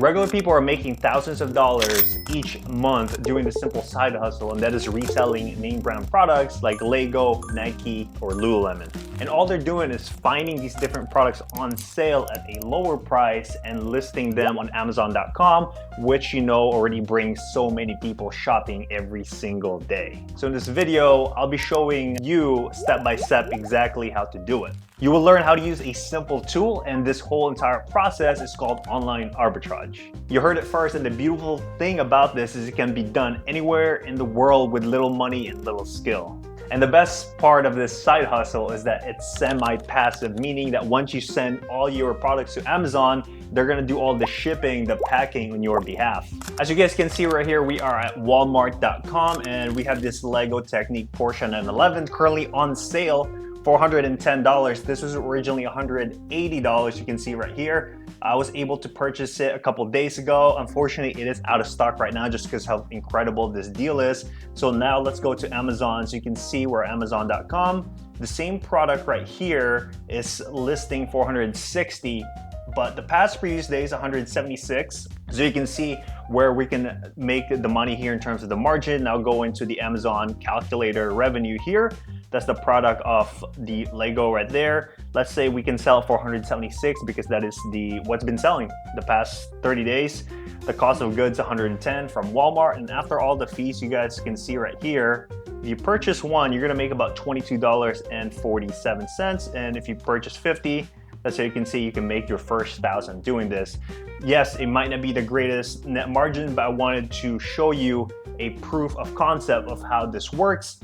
Regular people are making thousands of dollars each month doing the simple side hustle, and that is reselling name brand products like Lego, Nike, or Lululemon. And all they're doing is finding these different products on sale at a lower price and listing them on Amazon.com, which you know already brings so many people shopping every single day. So in this video, I'll be showing you step by step exactly how to do it. You will learn how to use a simple tool, and this whole entire process is called online arbitrage. You heard it first, and the beautiful thing about this is it can be done anywhere in the world with little money and little skill. And the best part of this side hustle is that it's semi-passive, meaning that once you send all your products to Amazon, they're gonna do all the shipping, the packing on your behalf. As you guys can see right here, we are at Walmart.com, and we have this Lego Technique Porsche 911 currently on sale for $110. This was originally $180, you can see right here. I was able to purchase it a couple days ago. Unfortunately, it is out of stock right now just because how incredible this deal is. So now let's go to Amazon. So you can see we're Amazon.com. The same product right here is listing for $160, but the past previous day is $176. So you can see where we can make the money here in terms of the margin. Now go into the Amazon calculator revenue here. That's the product of the Lego right there. Let's say we can sell it for $176 because that is what's been selling the past 30 days. The cost of goods $110 from Walmart, and after all the fees you guys can see right here, if you purchase one, you're gonna make about $22.47. And if you purchase 50, that's how you can see you can make your first 1,000 doing this. Yes, it might not be the greatest net margin, but I wanted to show you a proof of concept of how this works,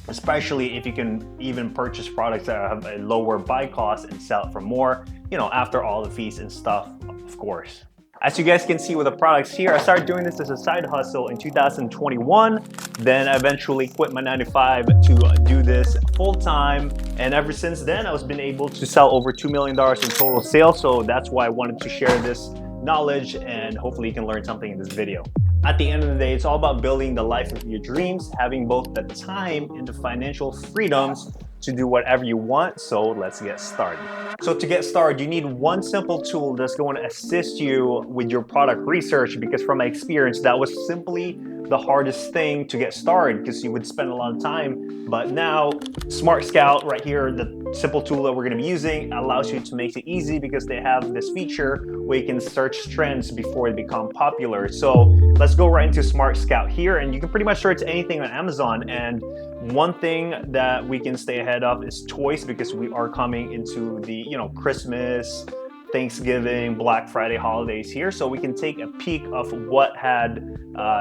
especially if you can even purchase products that have a lower buy cost and sell it for more, you know, after all the fees and stuff, of course. As you guys can see with the products here, I started doing this as a side hustle in 2021. Then I eventually quit my 9-to-5 to do this full time. And ever since then, I've been able to sell over $2 million in total sales. So that's why I wanted to share this knowledge, and hopefully you can learn something in this video. At the end of the day, it's all about building the life of your dreams, having both the time and the financial freedoms to do whatever you want. So let's get started. So to get started, you need one simple tool that's going to assist you with your product research, because from my experience, that was simply the hardest thing to get started because you would spend a lot of time. But now Smart Scout right here, the simple tool that we're going to be using, allows you to make it easy because they have this feature where you can search trends before they become popular. So let's go right into Smart Scout here, and you can pretty much search anything on Amazon. And one thing that we can stay ahead of is toys, because we are coming into the Christmas, Thanksgiving, Black Friday holidays here, so we can take a peek of what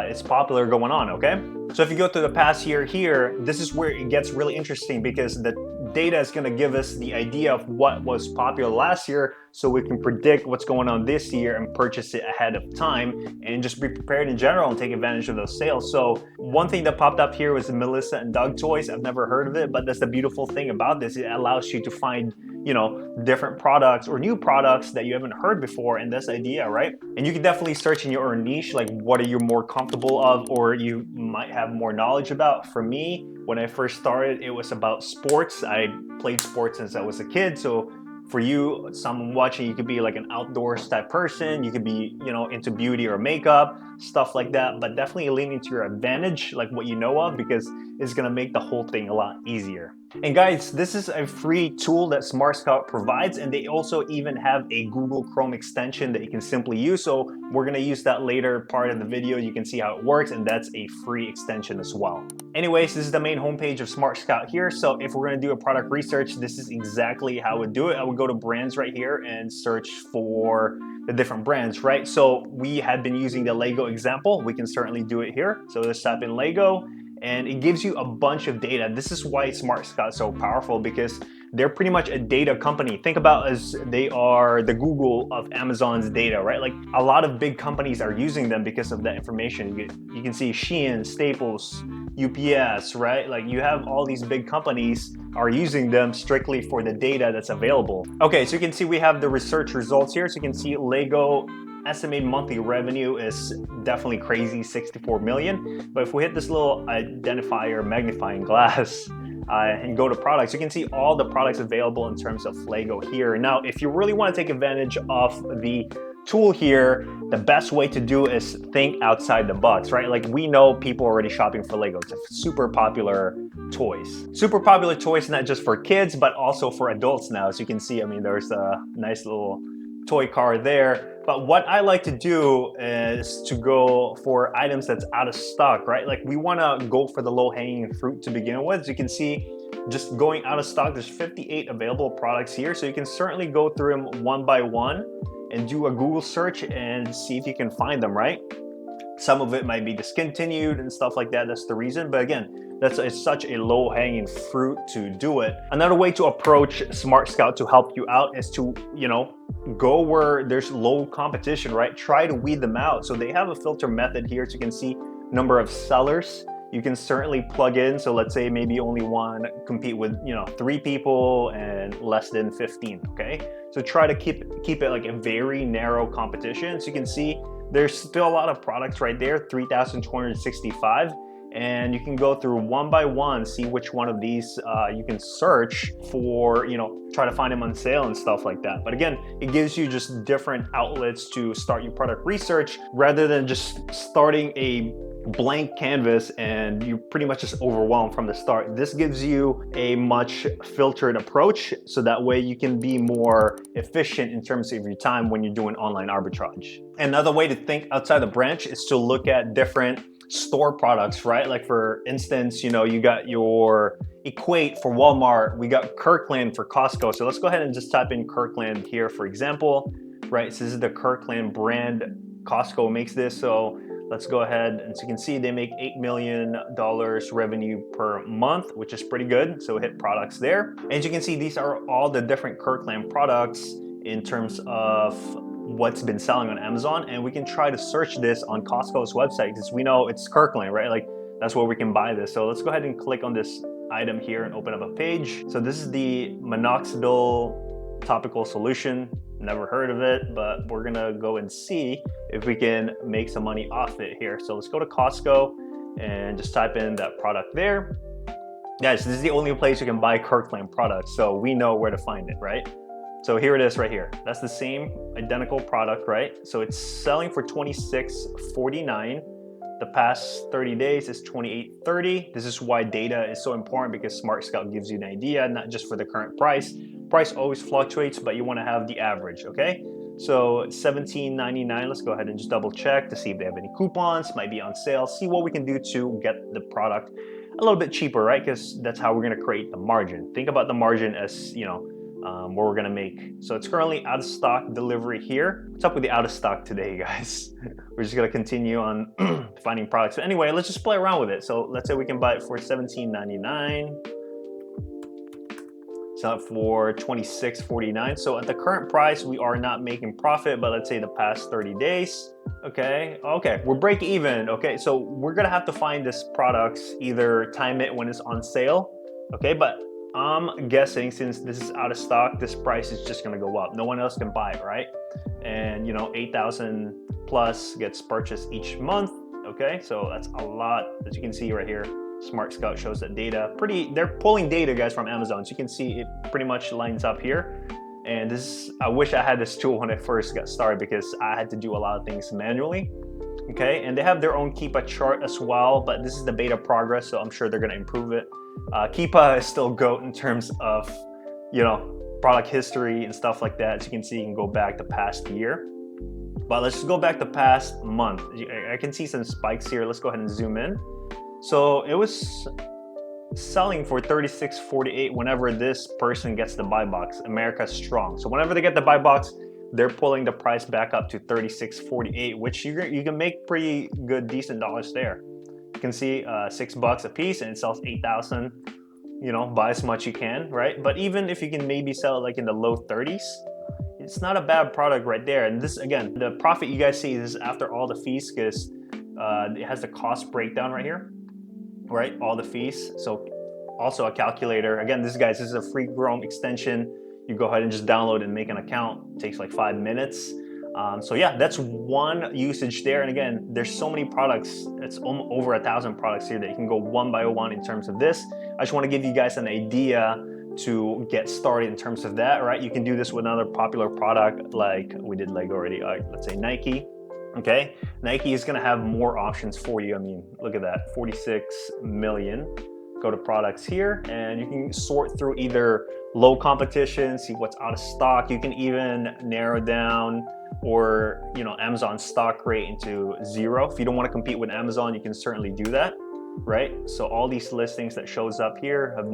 is popular going on, okay? So if you go to the past year here, this is where it gets really interesting, because the data is going to give us the idea of what was popular last year, so we can predict what's going on this year and purchase it ahead of time and just be prepared in general and take advantage of those sales. So one thing that popped up here was the Melissa and Doug toys. I've never heard of it, but that's the beautiful thing about this. It allows you to find, different products or new products that you haven't heard before, and this idea, right? And you can definitely search in your own niche, like what are you more comfortable of or you might have more knowledge about. For me, when I first started, it was about sports. I played sports since I was a kid, so for you, someone watching, you could be like an outdoors type person. You could be, into beauty or makeup, stuff like that, but definitely lean into your advantage, like what you know of, because it's gonna make the whole thing a lot easier. And guys, this is a free tool that Smart Scout provides, and they also even have a Google Chrome extension that you can simply use. So we're gonna use that later part of the video. You can see how it works, and that's a free extension as well. Anyways, this is the main homepage of Smart Scout here. So if we're gonna do a product research, this is exactly how I would do it. I would go to brands right here and search for the different brands, right? So we had been using the Lego example. We can certainly do it here. So let's type in Lego, and it gives you a bunch of data. This is why Smart Scout is so powerful, because they're pretty much a data company. Think about as they are the Google of Amazon's data, right? Like a lot of big companies are using them because of that information. You can see Shein, Staples, UPS, right? Like you have all these big companies are using them strictly for the data that's available. Okay, so you can see we have the research results here. So you can see Lego estimated monthly revenue is definitely crazy, 64 million. But if we hit this little identifier magnifying glass and go to products, you can see all the products available in terms of Lego here. Now, if you really want to take advantage of the tool here, the best way to do is think outside the box, right? Like we know people are already shopping for Lego. It's a super popular toys. Super popular toys, not just for kids, but also for adults now. As you can see, I mean, there's a nice little toy car there. But what I like to do is to go for items that's out of stock, right? Like we wanna go for the low-hanging fruit to begin with. As you can see, just going out of stock, there's 58 available products here. So you can certainly go through them one by one and do a Google search and see if you can find them, right? Some of it might be discontinued and stuff like that. That's the reason. But again, it's such a low-hanging fruit to do it. Another way to approach Smart Scout to help you out is to, go where there's low competition, right? Try to weed them out. So they have a filter method here. So you can see number of sellers. You can certainly plug in. So let's say maybe only one compete with, 3 people and less than 15, okay? So try to keep it like a very narrow competition. So you can see there's still a lot of products right there, 3,265. And you can go through one by one, see which one of these you can search for, try to find them on sale and stuff like that. But again, it gives you just different outlets to start your product research rather than just starting a blank canvas and you pretty much just overwhelmed from the start. This gives you a much filtered approach, so that way you can be more efficient in terms of your time when you're doing online arbitrage. Another way to think outside the branch is to look at different store products, right? Like for instance, you got your Equate for Walmart, we got Kirkland for Costco. So let's go ahead and just type in Kirkland here, for example, right? So this is the Kirkland brand. Costco makes this. So let's go ahead, and so you can see they make $8 million revenue per month, which is pretty good. So hit products there. As you can see, these are all the different Kirkland products in terms of what's been selling on Amazon. And we can try to search this on Costco's website because we know it's Kirkland, right? Like that's where we can buy this. So let's go ahead and click on this item here and open up a page. So this is the minoxidil topical solution. Never heard of it, but we're gonna go and see if we can make some money off it here. So let's go to Costco and just type in that product there. Guys, this is the only place you can buy Kirkland products, so we know where to find it, right? So here it is right here. That's the same identical product, right? So it's selling for $26.49. The past 30 days is $28.30. This is why data is so important, because Smart Scout gives you an idea, not just for the current price. Price always fluctuates, but you want to have the average, okay? So $17.99, let's go ahead and just double check to see if they have any coupons, might be on sale, see what we can do to get the product a little bit cheaper, right? Because that's how we're going to create the margin. Think about the margin as, what we're gonna make. So it's currently out of stock delivery here. What's up with the out of stock today, guys? We're just gonna continue on finding products. But anyway, let's just play around with it. So let's say we can buy it for $17.99. Sell it for $26.49. So at the current price, we are not making profit, but let's say the past 30 days. Okay, we're break even. Okay, so we're gonna have to find this products, either time it when it's on sale. Okay, but I'm guessing since this is out of stock, this price is just gonna go up. No one else can buy it, right? And 8,000 plus gets purchased each month. Okay, so that's a lot. As you can see right here, Smart Scout shows that data. They're pulling data, guys, from Amazon. So you can see it pretty much lines up here. And I wish I had this tool when I first got started, because I had to do a lot of things manually. Okay, and they have their own Keepa chart as well, but this is the beta progress, so I'm sure they're gonna improve it. Keepa is still GOAT in terms of, product history and stuff like that. As you can see, you can go back the past year. But let's just go back the past month. I can see some spikes here. Let's go ahead and zoom in. So it was selling for $36.48 whenever this person gets the buy box. America's strong. So whenever they get the buy box, they're pulling the price back up to $36.48, which you can make pretty good, decent dollars there. You can see $6 a piece, and it sells 8,000. Buy as much you can, right? But even if you can maybe sell it like in the low 30s, it's not a bad product right there. And this, again, the profit you guys see is after all the fees, because it has the cost breakdown right here, right? All the fees. So also a calculator. Again, this is a free Chrome extension. You go ahead and just download and make an account. It takes like 5 minutes. So yeah, that's one usage there. And again, there's so many products. It's over 1,000 products here that you can go one by one in terms of this. I just want to give you guys an idea to get started in terms of that, right? You can do this with another popular product like we did Lego already, let's say Nike. Okay, Nike is gonna have more options for you. I mean, look at that, 46 million. Go to products here and you can sort through either low competition, see what's out of stock. You can even narrow down or, you know, Amazon stock rate into 0. If you don't want to compete with Amazon, you can certainly do that, right? So all these listings that shows up here have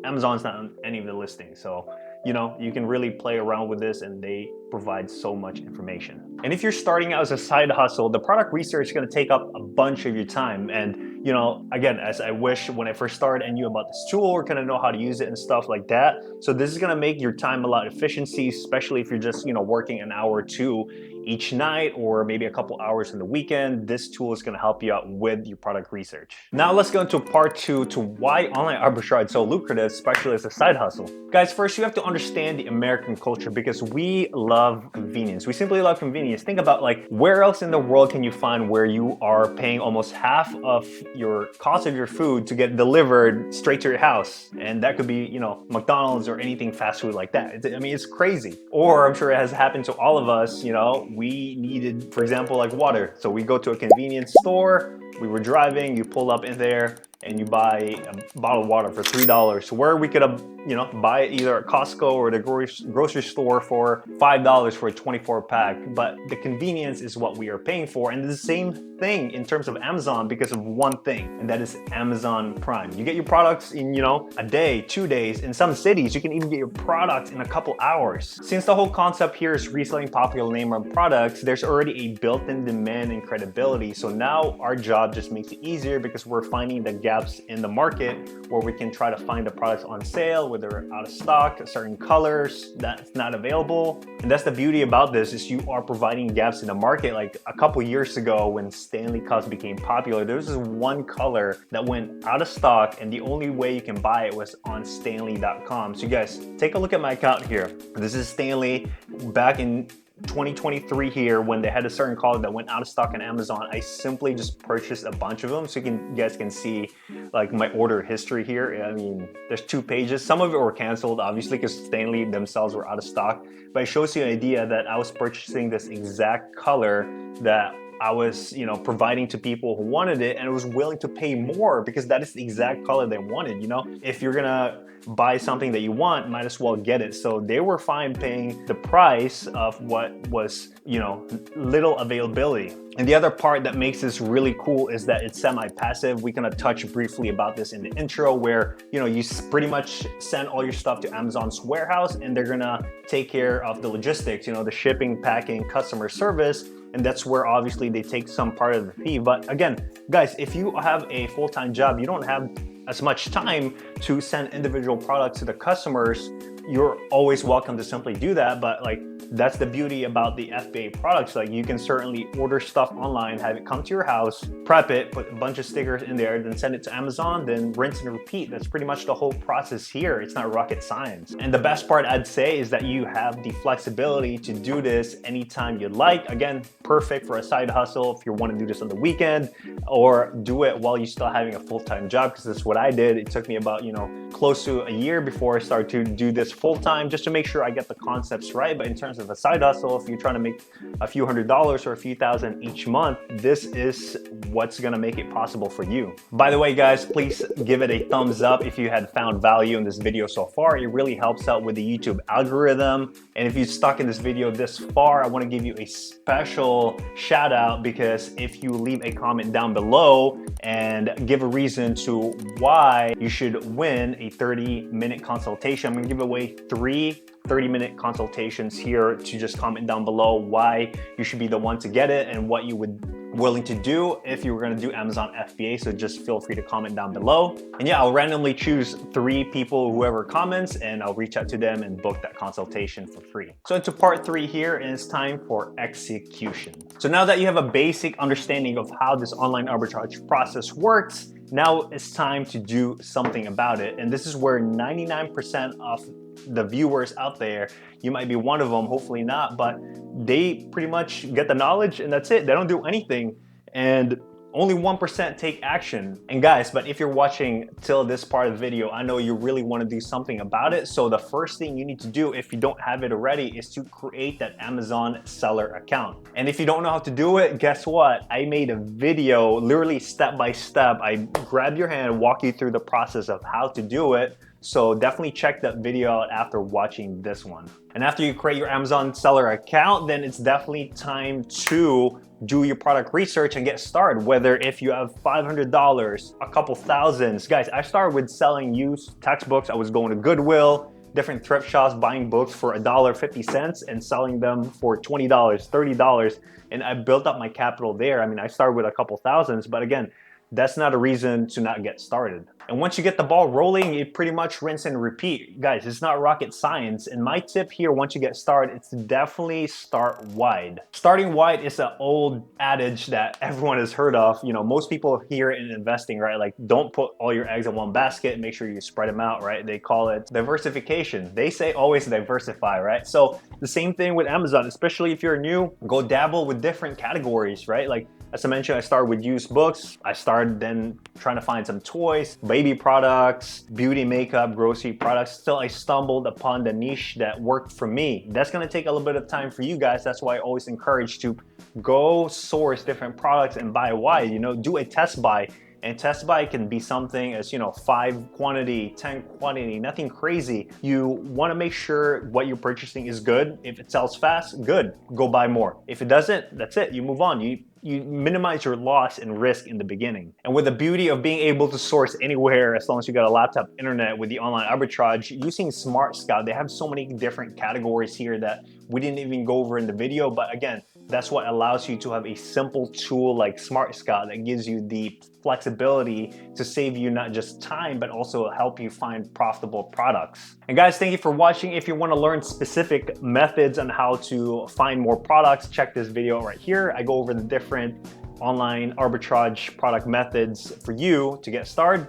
Amazon's not on any of the listings. So, you know, you can really play around with this and they provide so much information. And if you're starting out as a side hustle, the product research is going to take up a bunch of your time. And you know, again, as I wish when I first started I knew about this tool or kind of know how to use it and stuff like that. So this is going to make your time a lot of efficiency, especially if you're just, you know, working an hour or two each night or maybe a couple hours in the weekend. This tool is going to help you out with your product research. Now let's go into part 2 to why online arbitrage is so lucrative, especially as a side hustle. Guys, first you have to understand the American culture because we love convenience. We simply love convenience. Think about like where else in the world can you find where you are paying almost half of your cost of your food to get delivered straight to your house? And that could be, you know, McDonald's or anything fast food like that. I mean, it's crazy. Or I'm sure it has happened to all of us, you know, we needed, for example, like water. So we go to a convenience store, we were driving, you pull up in there, and you buy a bottle of water for $3, where we could have, you know, buy it either at Costco or the grocery store for $5 for a 24 pack. But the convenience is what we are paying for. And the same thing in terms of Amazon because of one thing, and that is Amazon Prime. You get your products in, you know, a day, 2 days. In some cities, you can even get your products in a couple hours. Since the whole concept here is reselling popular name brand products, there's already a built-in demand and credibility. So now our job just makes it easier because we're finding the gaps in the market where we can try to find the products on sale, whether they're out of stock, certain colors that's not available. And that's the beauty about this, is you are providing gaps in the market. Like a couple years ago when Stanley Cups became popular, there was this one color that went out of stock and the only way you can buy it was on stanley.com. So you guys, take a look at my account here. This is Stanley back in 2023 here when they had a certain color that went out of stock on Amazon. I simply just purchased a bunch of them so you guys can see like my order history here. I mean, there's 2 pages. Some of it were canceled obviously because Stanley themselves were out of stock, but it shows you an idea that I was purchasing this exact color that I was, you know, providing to people who wanted it and was willing to pay more because that is the exact color they wanted. You know, if you're gonna buy something that you want, might as well get it. So they were fine paying the price of what was, you know, little availability. And the other part that makes this really cool is that it's semi-passive. We're gonna touch briefly about this in the intro where, you know, you pretty much send all your stuff to Amazon's warehouse and they're gonna take care of the logistics, you know, the shipping, packing, customer service. And that's where obviously they take some part of the fee. But again, guys, if you have a full-time job, you don't have as much time to send individual products to the customers. You're always welcome to simply do that. But like, that's the beauty about the FBA products. Like you can certainly order stuff online, have it come to your house, prep it, put a bunch of stickers in there, then send it to Amazon, then rinse and repeat. That's pretty much the whole process here. It's not rocket science. And the best part I'd say is that you have the flexibility to do this anytime you'd like. Again, perfect for a side hustle if you want to do this on the weekend or do it while you're still having a full-time job, because that's what I did. It took me about, you know, close to a year before I started to do this full-time just to make sure I get the concepts right. But in terms of a side hustle, if you're trying to make a few $100s or a few thousand each month, this is what's gonna make it possible for you. By the way, guys, please give it a thumbs up if you had found value in this video so far. It really helps out with the YouTube algorithm. And if you're stuck in this video this far, I wanna give you a special shout out because if you leave a comment down below and give a reason to why you should win a 30-minute consultation, I'm gonna give away 3 30-minute consultations here to just comment down below why you should be the one to get it and what you would willing to do if you were going to do Amazon FBA. So just feel free to comment down below. And yeah, I'll randomly choose 3 people, whoever comments, and I'll reach out to them and book that consultation for free. So into part 3 here, and it's time for execution. So now that you have a basic understanding of how this online arbitrage process works, now it's time to do something about it. And this is where 99% of the viewers out there, you might be one of them, hopefully not, but they pretty much get the knowledge and that's it. They don't do anything. And Only 1% take action. And guys, but if you're watching till this part of the video, I know you really want to do something about it. So the first thing you need to do, if you don't have it already, is to create that Amazon seller account. And if you don't know how to do it, guess what? I made a video literally step by step. I grab your hand and walk you through the process of how to do it. So definitely check that video out after watching this one. And after you create your Amazon seller account, then it's definitely time to do your product research and get started. Whether if you have $500, a couple thousands. Guys, I started with selling used textbooks. I was going to Goodwill, different thrift shops, buying books for $1.50 and selling them for $20, $30. And I built up my capital there. I mean, I started with a couple thousands, but again, that's not a reason to not get started. And once you get the ball rolling, you pretty much rinse and repeat. Guys, it's not rocket science. And my tip here, once you get started, it's to definitely start wide. Starting wide is an old adage that everyone has heard of. You know, most people hear in investing, right? Like, don't put all your eggs in one basket. Make sure you spread them out, right? They call it diversification. They say always diversify, right? So the same thing with Amazon, especially if you're new, go dabble with different categories, right? Like, as I mentioned, I started with used books. I started then trying to find some toys, baby products, beauty, makeup, grocery products. Still, I stumbled upon the niche that worked for me. That's gonna take a little bit of time for you guys. That's why I always encourage to go source different products and buy wide, you know, do a test buy. And test buy can be something as, you know, 5 quantity, 10 quantity, nothing crazy. You want to make sure what you're purchasing is good. If it sells fast, good, go buy more. If it doesn't, that's it, you move on. You minimize your loss and risk in the beginning. And with the beauty of being able to source anywhere, as long as you got a laptop, internet, with the online arbitrage, using Smart Scout, they have so many different categories here that we didn't even go over in the video. But again, that's what allows you to have a simple tool like Smart Scout that gives you the flexibility to save you not just time, but also help you find profitable products. And guys, thank you for watching. If you want to learn specific methods on how to find more products, check this video right here. I go over the different online arbitrage product methods for you to get started.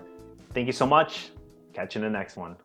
Thank you so much. Catch you in the next one.